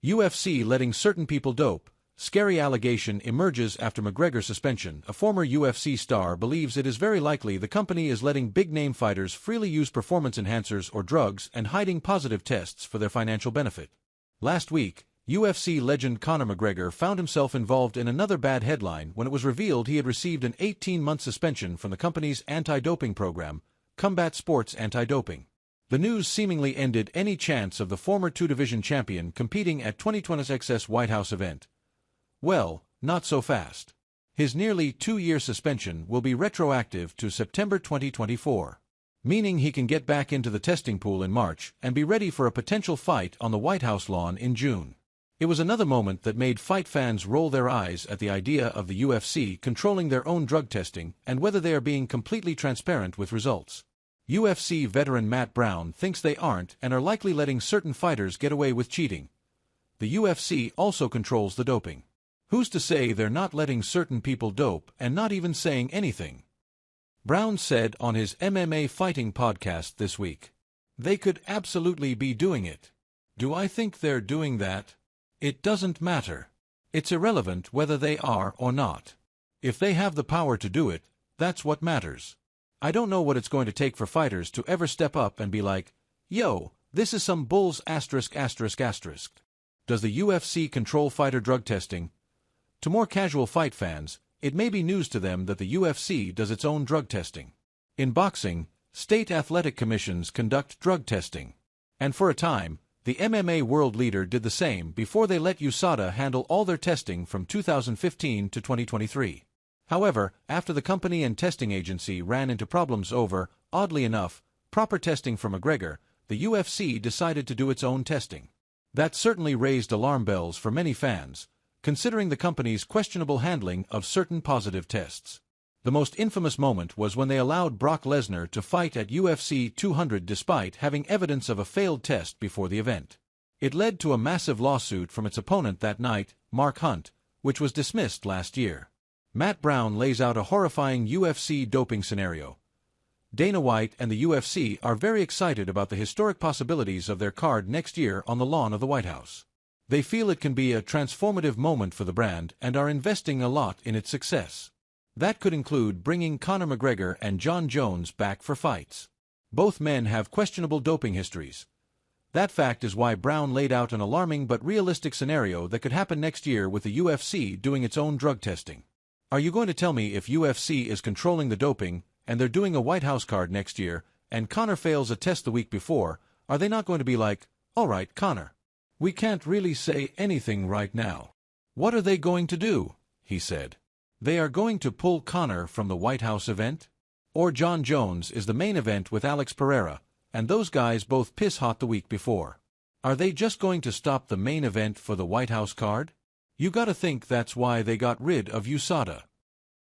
UFC letting certain people dope. Scary allegation emerges after McGregor suspension. A former UFC star believes it is very likely the company is letting big-name fighters freely use performance enhancers or drugs and hiding positive tests for their financial benefit. Last week, UFC legend Conor McGregor found himself involved in another bad headline when it was revealed he had received an 18-month suspension from the company's anti-doping program, Combat Sports Anti-Doping. The news seemingly ended any chance of the former two-division champion competing at 2020's White House event. Well, not so fast. His nearly 2-year suspension will be retroactive to September 2024, meaning he can get back into the testing pool in March and be ready for a potential fight on the White House lawn in June. It was another moment that made fight fans roll their eyes at the idea of the UFC controlling their own drug testing and whether they are being completely transparent with results. UFC veteran Matt Brown thinks they aren't and are likely letting certain fighters get away with cheating. The UFC also controls the doping. Who's to say they're not letting certain people dope and not even saying anything? Brown said on his MMA fighting podcast this week. They could absolutely be doing it. Do I think they're doing that? It doesn't matter. It's irrelevant whether they are or not. If they have the power to do it, that's what matters. I don't know what it's going to take for fighters to ever step up and be like, yo, this is some bulls *****. Does the UFC control fighter drug testing? To more casual fight fans, it may be news to them that the UFC does its own drug testing. In boxing, state athletic commissions conduct drug testing. And for a time, the MMA world leader did the same before they let USADA handle all their testing from 2015 to 2023. However, after the company and testing agency ran into problems over, oddly enough, proper testing for McGregor, the UFC decided to do its own testing. That certainly raised alarm bells for many fans, considering the company's questionable handling of certain positive tests. The most infamous moment was when they allowed Brock Lesnar to fight at UFC 200 despite having evidence of a failed test before the event. It led to a massive lawsuit from its opponent that night, Mark Hunt, which was dismissed last year. Matt Brown lays out a horrifying UFC doping scenario. Dana White and the UFC are very excited about the historic possibilities of their card next year on the lawn of the White House. They feel it can be a transformative moment for the brand and are investing a lot in its success. That could include bringing Conor McGregor and Jon Jones back for fights. Both men have questionable doping histories. That fact is why Brown laid out an alarming but realistic scenario that could happen next year with the UFC doing its own drug testing. Are you going to tell me if UFC is controlling the doping, and they're doing a White House card next year, and Conor fails a test the week before, are they not going to be like, all right, Conor, we can't really say anything right now. What are they going to do? He said. They are going to pull Conor from the White House event? Or Jon Jones is the main event with Alex Pereira, and those guys both piss hot the week before. Are they just going to stop the main event for the White House card? You gotta think that's why they got rid of USADA.